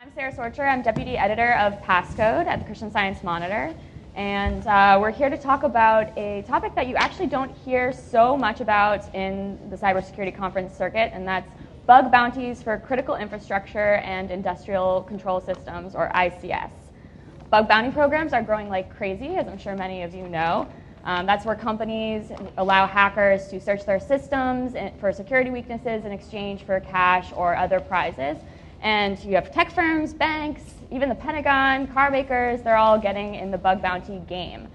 I'm Sara Sorcher. I'm deputy editor of Passcode at the Christian Science Monitor. And we're here to talk about a topic that you actually don't hear so much about in the cybersecurity conference circuit, and that's bug bounties for critical infrastructure and industrial control systems, or ICS. Bug bounty programs are growing like crazy, as I'm sure many of you know. That's where companies allow hackers to search their systems for security weaknesses in exchange for cash or other prizes. And you have tech firms, banks, even the Pentagon, car makers, they're all getting in the bug bounty game.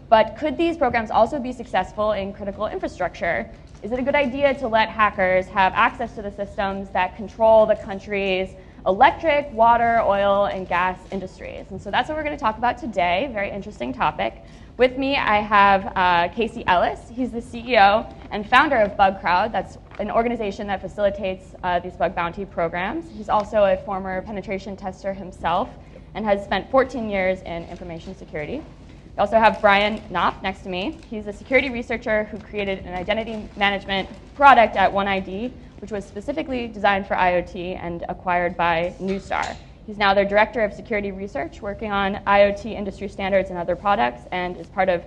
But could these programs also be successful in critical infrastructure? Is it a good idea to let hackers have access to the systems that control the country's electric, water, oil, and gas industries? And so that's what we're going to talk about today. Very interesting topic. With me, I have Casey Ellis. He's the CEO and founder of Bugcrowd. That's an organization that facilitates these bug bounty programs. He's also a former penetration tester himself and has spent 14 years in information security. We also have Brian Knopf next to me. He's a security researcher who created an identity management product at OneID, which was specifically designed for IoT and acquired by Neustar. He's now their director of security research, working on IoT industry standards and other products, and is part of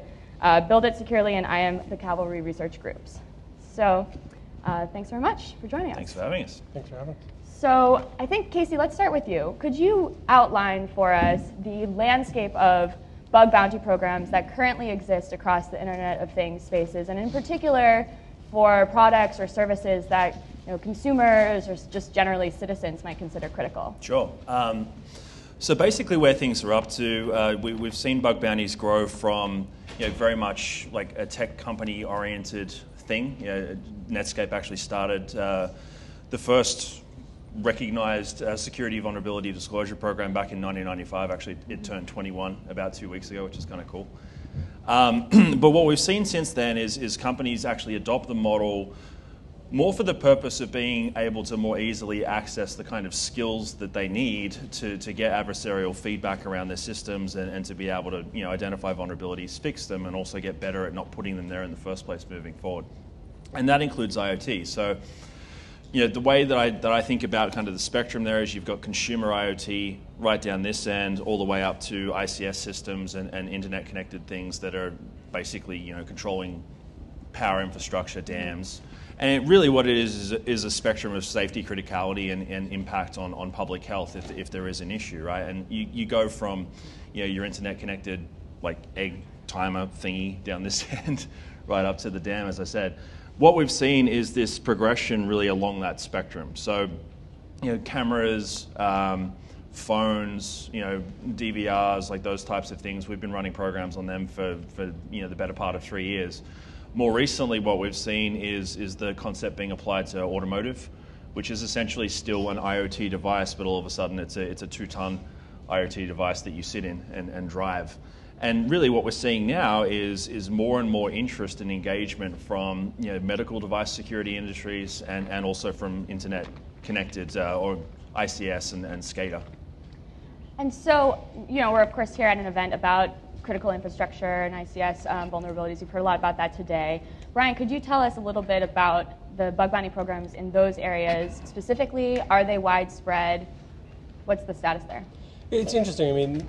Build It Securely and I Am the Cavalry research groups. So thanks very much for joining us. Thanks for having us. Thanks for having us. So I think, Casey, let's start with you. Could you outline for us the landscape of bug bounty programs that currently exist across the Internet of Things spaces, and in particular for products or services that consumers or just generally citizens might consider critical? Sure. So basically where things are up to, we've seen bug bounties grow from very much like a tech company oriented thing. Netscape actually started the first recognized security vulnerability disclosure program back in 1995. Actually, it turned 21 about 2 weeks ago, which is kind of cool. But what we've seen since then is companies actually adopt the model more for the purpose of being able to more easily access the kind of skills that they need to get adversarial feedback around their systems and to be able to identify vulnerabilities, fix them, and also get better at not putting them there in the first place moving forward. And that includes IoT. So the way that I think about kind of the spectrum there is you've got consumer IoT right down this end all the way up to ICS systems and internet connected things that are basically controlling power infrastructure, dams. And really what it is a spectrum of safety criticality and impact on public health if there is an issue, right? And you go from your internet connected like egg timer thingy down this end right up to the dam, as I said. What we've seen is this progression really along that spectrum. So cameras, phones, DVRs, like those types of things, we've been running programs on them for the better part of 3 years. More recently, what we've seen is the concept being applied to automotive, which is essentially still an IoT device, but all of a sudden it's a 2-ton IoT device that you sit in and drive. And really what we're seeing now is more and more interest and engagement from medical device security industries and also from internet connected or ICS and SCADA. And so, we're of course here at an event about critical infrastructure and ICS vulnerabilities. You've heard a lot about that today. Brian, could you tell us a little bit about the bug bounty programs in those areas specifically? Are they widespread? What's the status there? It's interesting. I mean,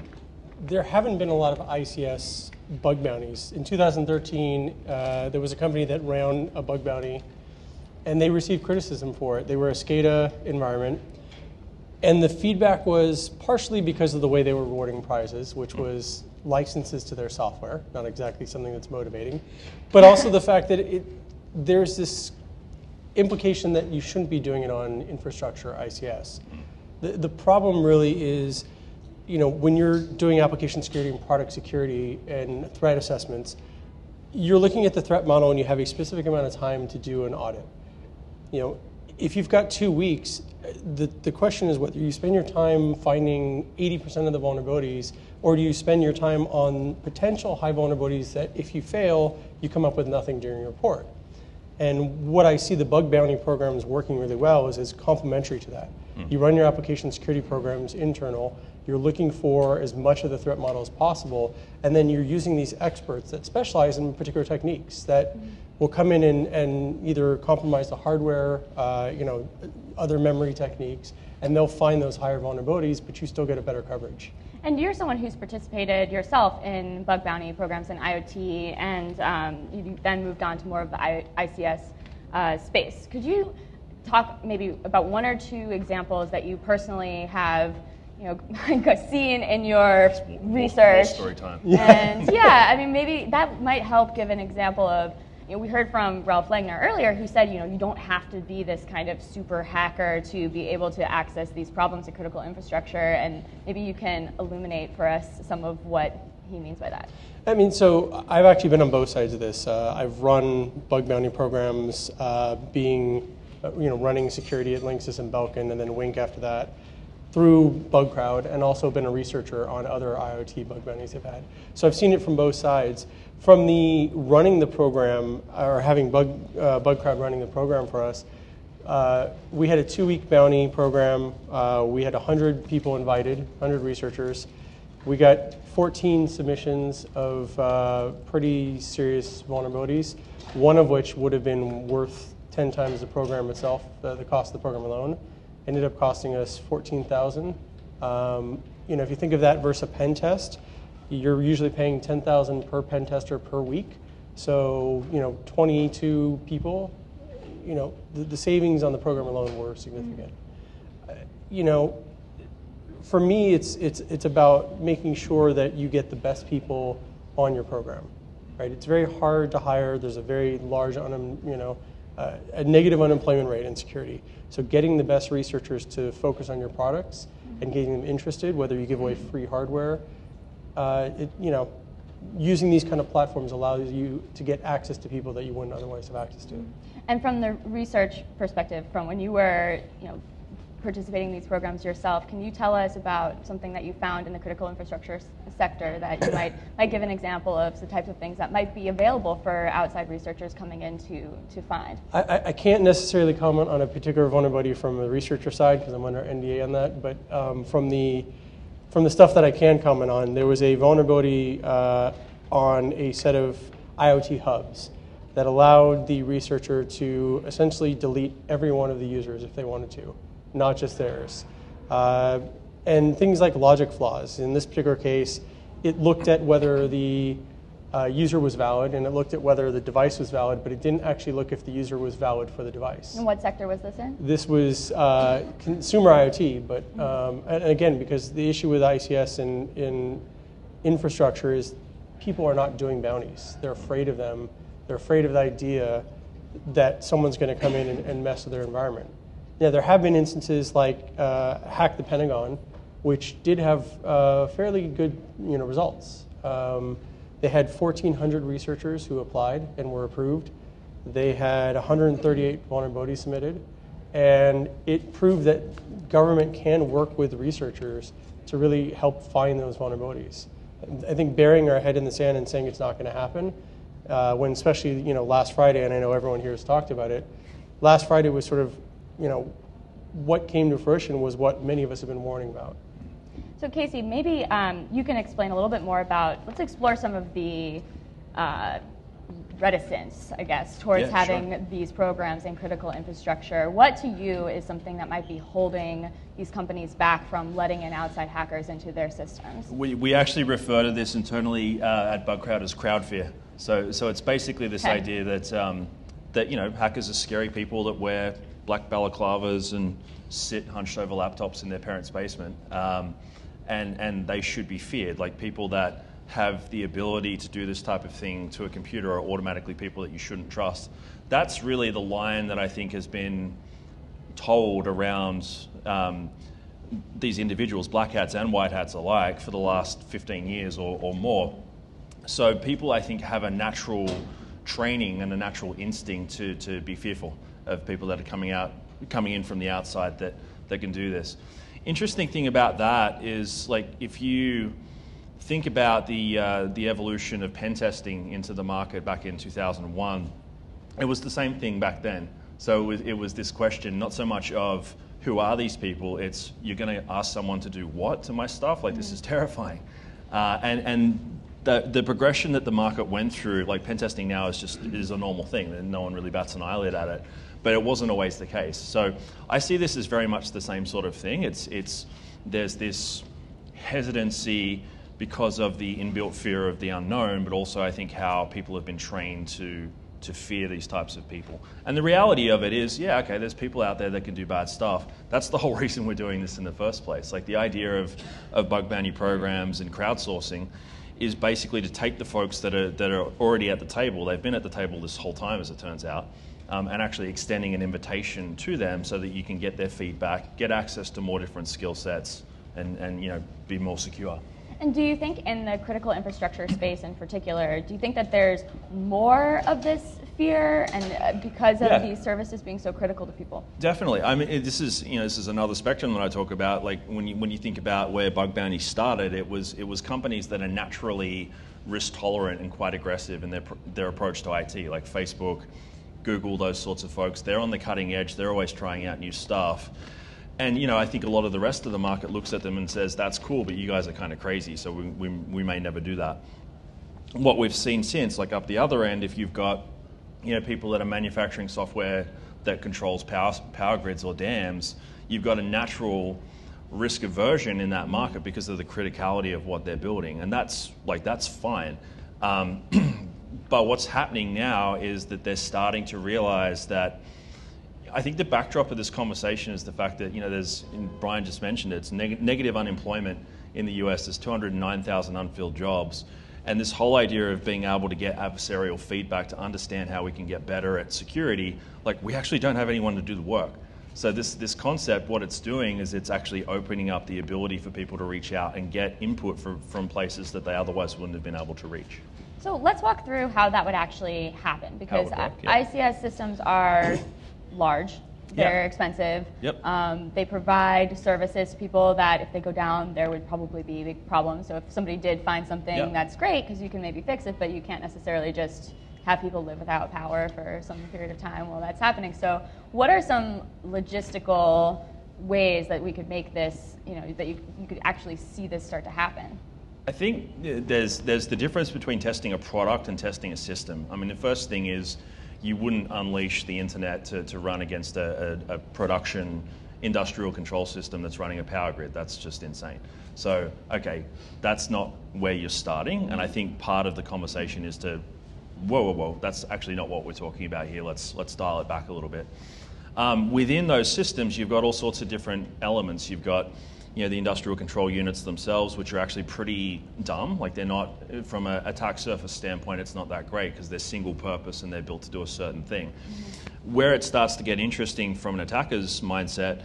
there haven't been a lot of ICS bug bounties. In 2013, there was a company that ran a bug bounty, and they received criticism for it. They were a SCADA environment, and the feedback was partially because of the way they were rewarding prizes, which was licenses to their software, not exactly something that's motivating, but also the fact that there's this implication that you shouldn't be doing it on infrastructure ICS. The problem really is, when you're doing application security and product security and threat assessments, you're looking at the threat model and you have a specific amount of time to do an audit. If you've got 2 weeks, the question is whether you spend your time finding 80% of the vulnerabilities, or do you spend your time on potential high vulnerabilities that if you fail, you come up with nothing during your report. And what I see the bug bounty programs working really well is complementary to that. You run your application security programs internal, you're looking for as much of the threat model as possible, and then you're using these experts that specialize in particular techniques that will come in and either compromise the hardware, other memory techniques, and they'll find those higher vulnerabilities, but you still get a better coverage. And you're someone who's participated yourself in bug bounty programs in IoT, and you then moved on to more of the ICS space. Could you talk maybe about one or two examples that you personally have seen in your research? More story time. And yeah, I mean, maybe that might help give an example of, we heard from Ralph Legner earlier who said, you don't have to be this kind of super hacker to be able to access these problems in critical infrastructure, and maybe you can illuminate for us some of what he means by that. I mean, so I've actually been on both sides of this. I've run bug bounty programs, running security at Linksys and Belkin, and then Wink after that, through Bugcrowd, and also been a researcher on other IoT bug bounties they've had. So I've seen it from both sides. From the running the program, or having Bugcrowd running the program for us, we had a 2-week bounty program. We had 100 people invited, 100 researchers. We got 14 submissions of pretty serious vulnerabilities, one of which would have been worth 10 times the program itself, the cost of the program alone. Ended up costing us $14,000. If you think of that versus a pen test, you're usually paying $10,000 per pen tester per week. So 22 people, the savings on the program alone were significant. For me, it's about making sure that you get the best people on your program, right? It's very hard to hire. There's a very large, a negative unemployment rate in security. So getting the best researchers to focus on your products and getting them interested, whether you give away free hardware, using these kind of platforms allows you to get access to people that you wouldn't otherwise have access to. And from the research perspective, from when you were, participating in these programs yourself, can you tell us about something that you found in the critical infrastructure sector that you might give an example of the types of things that might be available for outside researchers coming in to find? I can't necessarily comment on a particular vulnerability from the researcher side because I'm under NDA on that, but from the stuff that I can comment on, there was a vulnerability on a set of IoT hubs that allowed the researcher to essentially delete every one of the users if they wanted to, not just theirs. And things like logic flaws. In this particular case, it looked at whether the user was valid, and it looked at whether the device was valid, but it didn't actually look if the user was valid for the device. And what sector was this in? This was consumer IoT, but and again, because the issue with ICS in infrastructure is people are not doing bounties. They're afraid of them. They're afraid of the idea that someone's going to come in and mess with their environment. Yeah, there have been instances like Hack the Pentagon, which did have fairly good results. They had 1,400 researchers who applied and were approved. They had 138 vulnerabilities submitted, and it proved that government can work with researchers to really help find those vulnerabilities. I think burying our head in the sand and saying it's not going to happen, when especially last Friday, and I know everyone here has talked about it, last Friday was sort of what came to fruition was what many of us have been warning about. So Casey, maybe you can explain a little bit more about, let's explore some of the reticence, I guess, towards having these programs in critical infrastructure. What to you is something that might be holding these companies back from letting in outside hackers into their systems? We actually refer to this internally at Bugcrowd as crowd fear. So it's basically this idea that hackers are scary people that wear black balaclavas and sit hunched over laptops in their parents' basement. And they should be feared. Like, people that have the ability to do this type of thing to a computer are automatically people that you shouldn't trust. That's really the line that I think has been told around these individuals, black hats and white hats alike, for the last 15 years or more. So people, I think, have a natural training and a natural instinct to be fearful of people that are coming in from the outside that can do this. Interesting thing about that is, like, if you think about the evolution of pen testing into the market back in 2001, it was the same thing back then. So it was this question, not so much of who are these people, it's you're going to ask someone to do what to my stuff? Like, this is terrifying. And the progression that the market went through, like pen testing now is a normal thing, and no one really bats an eyelid at it. But it wasn't always the case. So I see this as very much the same sort of thing. There's this hesitancy because of the inbuilt fear of the unknown, but also I think how people have been trained to fear these types of people. And the reality of it is, yeah, okay, there's people out there that can do bad stuff. That's the whole reason we're doing this in the first place. Like the idea of bug bounty programs and crowdsourcing is basically to take the folks that are already at the table. They've been at the table this whole time, as it turns out, and actually extending an invitation to them so that you can get their feedback, get access to more different skill sets, and be more secure. And do you think in the critical infrastructure space in particular, do you think that there's more of this fear and because of these services being so critical to people? Definitely. I mean, this is another spectrum that I talk about. Like when you think about where bug bounty started, it was companies that are naturally risk tolerant and quite aggressive in their approach to IT, like Facebook, Google, those sorts of folks. They're on the cutting edge. They're always trying out new stuff. And I think a lot of the rest of the market looks at them and says, that's cool, but you guys are kind of crazy, so we may never do that. What we've seen since, like up the other end, if you've got people that are manufacturing software that controls power grids or dams, you've got a natural risk aversion in that market because of the criticality of what they're building, and that's fine. But what's happening now is that they're starting to realize that. I think the backdrop of this conversation is the fact that, Brian just mentioned it, it's negative unemployment in the US. There's 209,000 unfilled jobs. And this whole idea of being able to get adversarial feedback to understand how we can get better at security, like we actually don't have anyone to do the work. So this concept, what it's doing is it's actually opening up the ability for people to reach out and get input from places that they otherwise wouldn't have been able to reach. So let's walk through how that would actually happen, because ICS systems are large, they're expensive. Yep. They provide services to people that if they go down, there would probably be big problems. So if somebody did find something, that's great because you can maybe fix it, but you can't necessarily just have people live without power for some period of time while that's happening. So what are some logistical ways that we could make this, that you could actually see this start to happen? I think there's the difference between testing a product and testing a system. I mean, the first thing is you wouldn't unleash the internet to run against a production industrial control system that's running a power grid. That's just insane. So, okay, that's not where you're starting, and I think part of the conversation is to, whoa, that's actually not what we're talking about here. Let's dial it back a little bit. Within those systems, you've got all sorts of different elements. You've got the industrial control units themselves, which are actually pretty dumb. Like they're not, from an attack surface standpoint, it's not that great because they're single purpose and they're built to do a certain thing. Mm-hmm. Where it starts to get interesting from an attacker's mindset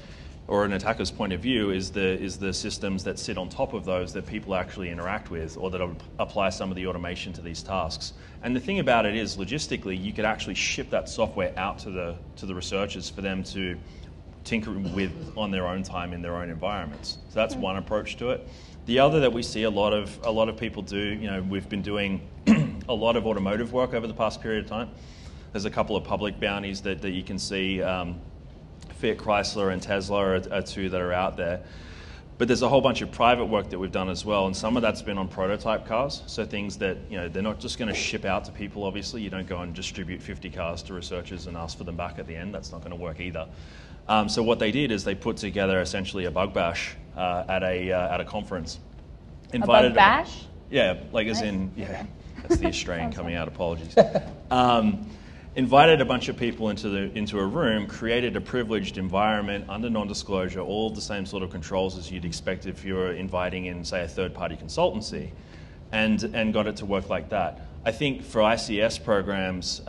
or an attacker's point of view is the systems that sit on top of those that people actually interact with or that apply some of the automation to these tasks. And the thing about it is, logistically, you could actually ship that software out to the researchers for them to tinker with on their own time in their own environments. So that's one approach to it. The other that we see a lot of people do, we've been doing a lot of automotive work over the past period of time. There's a couple of public bounties that you can see. Fiat Chrysler and Tesla are two that are out there. But there's a whole bunch of private work that we've done as well, and some of that's been on prototype cars. So things that, they're not just going to ship out to people, obviously. You don't go and distribute 50 cars to researchers and ask for them back at the end. That's not going to work either. So what they did is they put together essentially a bug bash at a conference. Invited a bug bash? Yeah, like as in, that's the Australian coming out, apologies. Invited a bunch of people into a room, created a privileged environment under non-disclosure, all the same sort of controls as you'd expect if you were inviting in, say, a third-party consultancy, and got it to work like that. I think for ICS programs,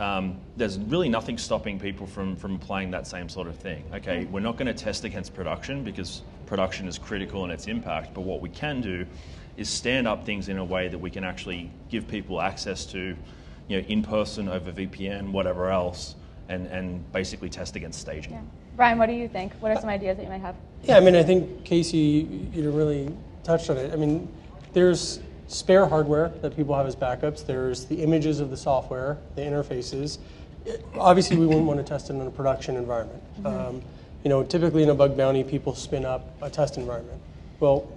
there's really nothing stopping people from applying that same sort of thing. Okay, we're not going to test against production because production is critical in its impact, but what we can do is stand up things in a way that we can actually give people access to, in person, over VPN, whatever else, and basically test against staging. Yeah. Brian, what do you think? What are some ideas that you might have? Yeah, I mean, I think Casey, really touched on it. I mean, there's spare hardware that people have as backups. There's the images of the software, the interfaces. Obviously, we wouldn't want to test it in a production environment. Mm-hmm. Typically in a bug bounty, people spin up a test environment. Well,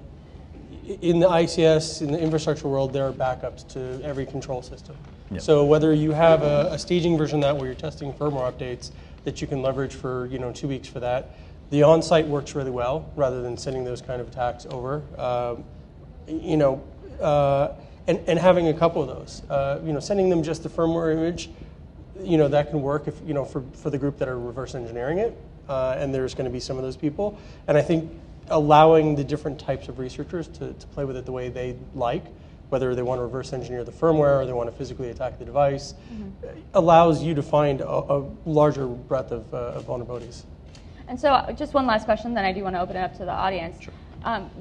in the ICS, in the infrastructure world, there are backups to every control system. Yep. So whether you have a staging version of that where you're testing firmware updates that you can leverage for 2 weeks for that, the on-site works really well rather than sending those kind of attacks over. And having a couple of those, sending them just the firmware image, that can work if for the group that are reverse engineering it, and there's going to be some of those people. And I think allowing the different types of researchers to play with it the way they like, whether they want to reverse engineer the firmware or they want to physically attack the device, allows you to find a larger breadth of vulnerabilities. And so just one last question, then I do want to open it up to the audience. Sure.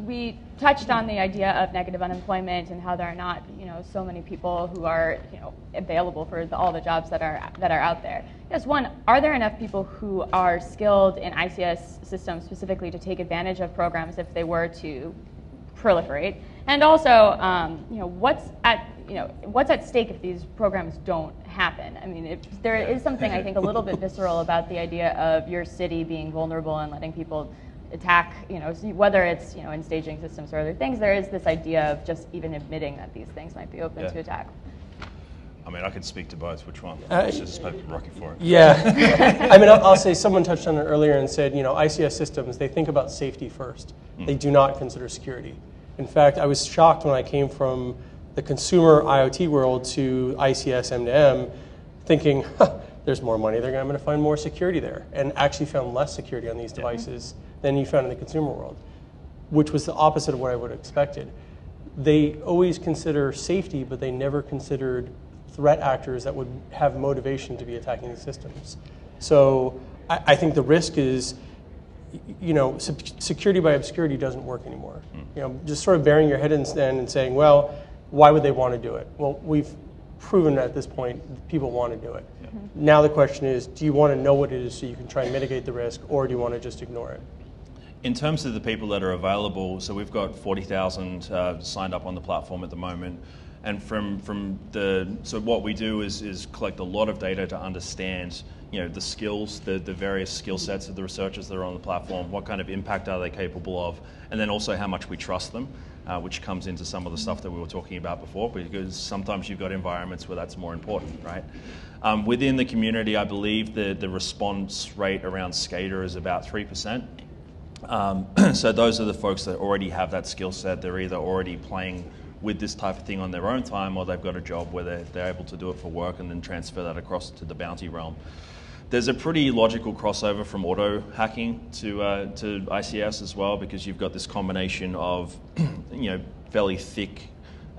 We touched on the idea of negative unemployment and how there are not, so many people who are, available for all the jobs that are out there. Yes, one, are there enough people who are skilled in ICS systems specifically to take advantage of programs if they were to proliferate? And also, what's at stake if these programs don't happen? I mean, if there is something I think a little bit visceral about the idea of your city being vulnerable and letting people attack, whether it's in staging systems or other things, there is this idea of just even admitting that these things might be open to attack. I mean, I could speak to both. Which one? Let's just spoke Rocky for it. Yeah. I mean, I'll say someone touched on it earlier and said, ICS systems, they think about safety first. They do not consider security. In fact, I was shocked when I came from the consumer IoT world to ICS M2M, thinking, there's more money there, I'm going to find more security there, and actually found less security on these devices than you found in the consumer world, which was the opposite of what I would have expected. They always consider safety, but they never considered threat actors that would have motivation to be attacking these systems. So I think the risk is, security by obscurity doesn't work anymore. Just sort of burying your head in the sand and saying, well, why would they want to do it? Well, we've proven at this point people want to do it. Now the question is, do you want to know what it is so you can try and mitigate the risk, or do you want to just ignore it? In terms of the people that are available, so we've got 40,000 signed up on the platform at the moment. And so what we do is collect a lot of data to understand, the skills, the various skill sets of the researchers that are on the platform, what kind of impact are they capable of, and then also how much we trust them, which comes into some of the stuff that we were talking about before, because sometimes you've got environments where that's more important, right? Within the community, I believe the response rate around SCADA is about 3%. So those are the folks that already have that skill set. They're either already playing with this type of thing on their own time, or they've got a job where they're able to do it for work and then transfer that across to the bounty realm. There's a pretty logical crossover from auto hacking to ICS as well, because you've got this combination of fairly thick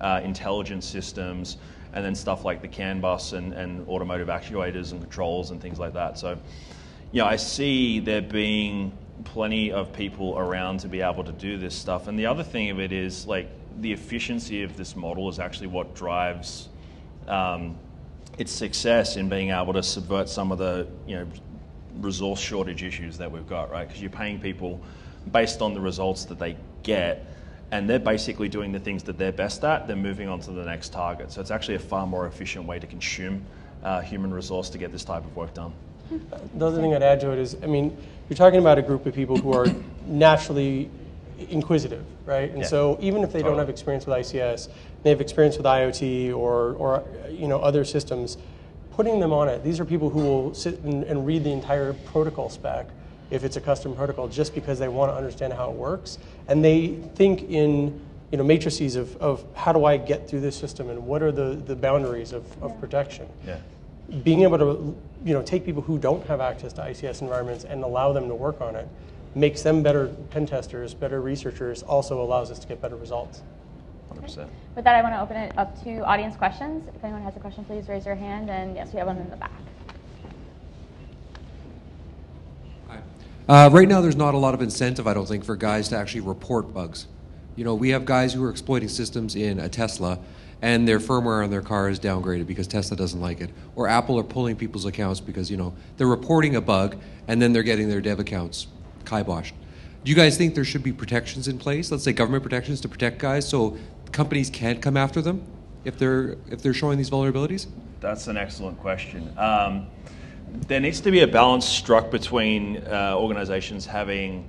intelligence systems, and then stuff like the CAN bus and automotive actuators and controls and things like that. So I see there being plenty of people around to be able to do this stuff. And the other thing of it is, the efficiency of this model is actually what drives its success in being able to subvert some of the resource shortage issues that we've got, right? Because you're paying people based on the results that they get, and they're basically doing the things that they're best at, they're moving on to the next target. So it's actually a far more efficient way to consume human resource to get this type of work done. The other thing I'd add to it is, you're talking about a group of people who are naturally inquisitive, right? And so even if they don't have experience with ICS, they have experience with IoT or other systems, putting them on it, these are people who will sit and read the entire protocol spec if it's a custom protocol, just because they want to understand how it works. And they think in matrices of how do I get through this system and what are the boundaries of protection. Being able to take people who don't have access to ICS environments and allow them to work on it makes them better pen testers, better researchers, also allows us to get better results. 100%. With that, I want to open it up to audience questions. If anyone has a question, please raise your hand. And yes, we have one in the back. Hi. Right now, there's not a lot of incentive, I don't think, for guys to actually report bugs. We have guys who are exploiting systems in a Tesla, and their firmware on their car is downgraded because Tesla doesn't like it. Or Apple are pulling people's accounts because, they're reporting a bug, and then they're getting their dev accounts kiboshed. Do you guys think there should be protections in place, let's say government protections to protect guys so companies can't come after them if they're showing these vulnerabilities? That's an excellent question. There needs to be a balance struck between organizations having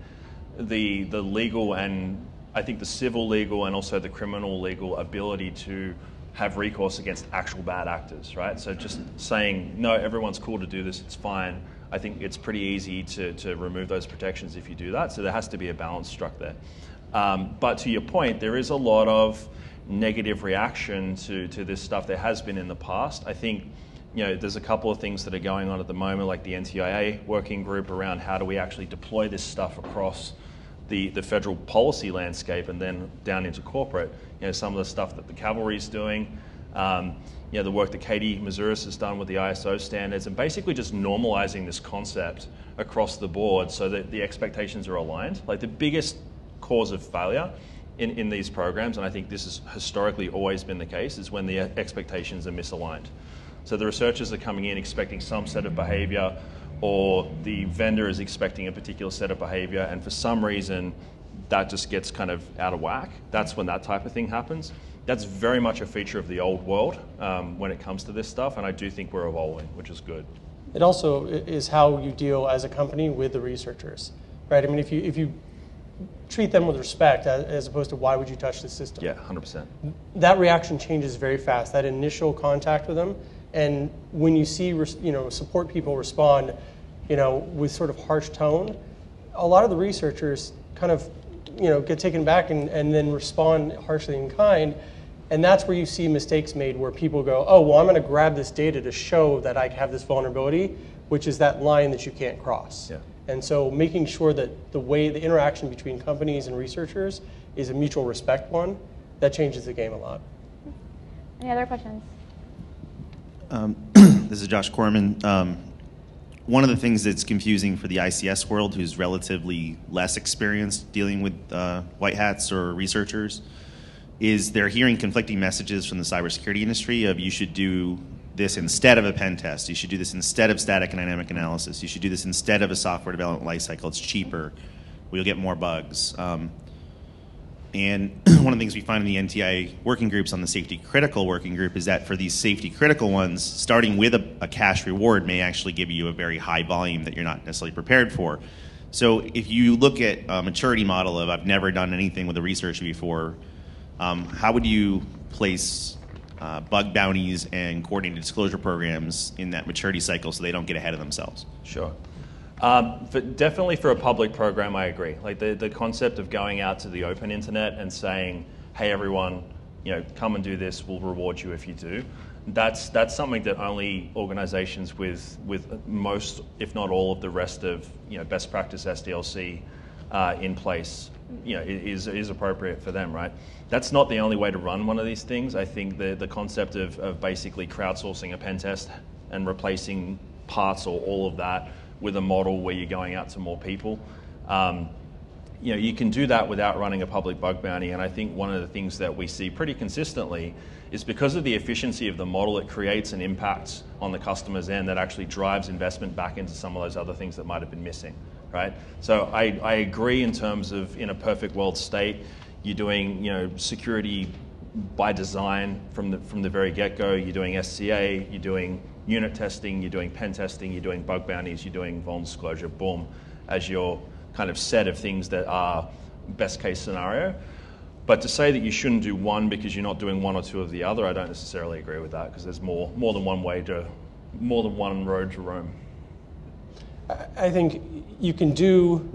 the legal and I think the civil legal and also the criminal legal ability to have recourse against actual bad actors, right? So just saying, no, everyone's cool to do this, it's fine. I think it's pretty easy to remove those protections if you do that. So there has to be a balance struck there. But to your point, there is a lot of negative reaction to this stuff. There has been in the past. I think there's a couple of things that are going on at the moment, like the NTIA working group around how do we actually deploy this stuff across the federal policy landscape and then down into corporate. Some of the stuff that the cavalry's doing, the work that Katie Mazuris has done with the ISO standards, and basically just normalizing this concept across the board so that the expectations are aligned. Like the biggest cause of failure in these programs, and I think this has historically always been the case, is when the expectations are misaligned. So the researchers are coming in expecting some set of behavior, or the vendor is expecting a particular set of behavior, and for some reason that just gets kind of out of whack. That's when that type of thing happens. That's very much a feature of the old world when it comes to this stuff, and I do think we're evolving, which is good. It also is how you deal as a company with the researchers, right? I mean, if you treat them with respect as opposed to why would you touch the system? Yeah, 100%. That reaction changes very fast, that initial contact with them. And when you see support people respond with sort of harsh tone, a lot of the researchers kind of get taken back and then respond harshly in kind. And that's where you see mistakes made where people go, oh, well, I'm going to grab this data to show that I have this vulnerability, which is that line that you can't cross. Yeah. And so making sure that the interaction between companies and researchers is a mutual respect one, that changes the game a lot. Any other questions? This is Josh Corman. One of the things that's confusing for the ICS world, who's relatively less experienced dealing with white hats or researchers, is they're hearing conflicting messages from the cybersecurity industry of you should do this instead of a pen test, you should do this instead of static and dynamic analysis, you should do this instead of a software development lifecycle, it's cheaper, we'll get more bugs. And one of the things we find in the NTI working groups on the safety critical working group is that for these safety critical ones, starting with a cash reward may actually give you a very high volume that you're not necessarily prepared for. So if you look at a maturity model of I've never done anything with a researcher before, how would you place bug bounties and coordinated disclosure programs in that maturity cycle so they don't get ahead of themselves? Sure. But definitely for a public program, I agree. Like the concept of going out to the open internet and saying, hey, everyone, come and do this, we'll reward you if you do. That's something that only organizations with most, if not all, of the rest of best practice SDLC in place, is appropriate for them, right? That's not the only way to run one of these things. I think the concept of basically crowdsourcing a pen test and replacing parts or all of that with a model where you're going out to more people, you can do that without running a public bug bounty. And I think one of the things that we see pretty consistently is because of the efficiency of the model, it creates an impact on the customer's end that actually drives investment back into some of those other things that might have been missing, right? So I agree in terms of in a perfect world state, you're doing security by design from the very get-go. You're doing SCA, you're doing unit testing, you're doing pen testing, you're doing bug bounties, you're doing vuln disclosure, boom, as your kind of set of things that are best case scenario. But to say that you shouldn't do one because you're not doing one or two of the other, I don't necessarily agree with that, because there's more than one road to Rome. I think you can do,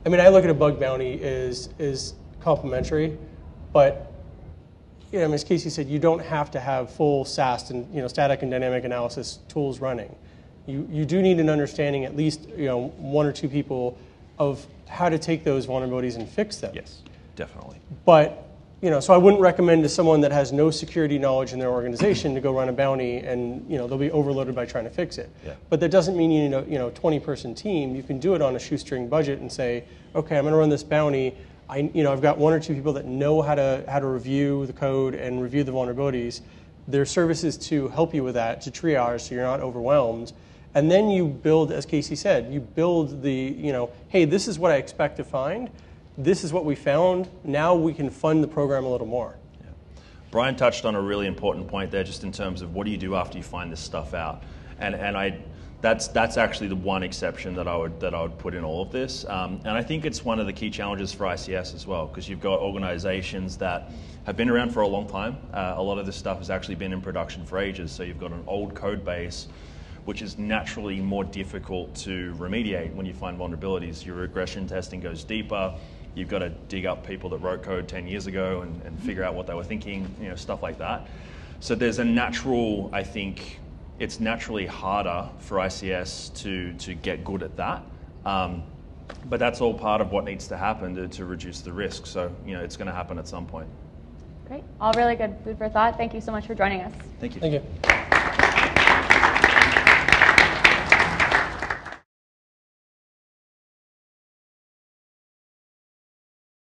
I look at a bug bounty as complementary, but as Casey said, you don't have to have full SAST and static and dynamic analysis tools running. You do need an understanding, at least one or two people, of how to take those vulnerabilities and fix them. Yes, definitely. But so I wouldn't recommend to someone that has no security knowledge in their organization to go run a bounty, and they'll be overloaded by trying to fix it. Yeah. But that doesn't mean you need a 20-person team. You can do it on a shoestring budget and say, okay, I'm going to run this bounty. I've got one or two people that know how to review the code and review the vulnerabilities. There are services to help you with that, to triage so you're not overwhelmed. And then you build, as Casey said, you build the, hey, this is what I expect to find. This is what we found. Now we can fund the program a little more. Yeah. Brian touched on a really important point there, just in terms of what do you do after you find this stuff out. And That's actually the one exception that I would put in all of this, and I think it's one of the key challenges for ICS as well, because you've got organizations that have been around for a long time. A lot of this stuff has actually been in production for ages, so you've got an old code base, which is naturally more difficult to remediate when you find vulnerabilities. Your regression testing goes deeper. You've got to dig up people that wrote code 10 years ago and figure out what they were thinking, stuff like that. So there's a natural, I think, it's naturally harder for ICS to get good at that. But that's all part of what needs to happen to reduce the risk. So, it's going to happen at some point. Great. All really good food for thought. Thank you so much for joining us. Thank you. Thank you.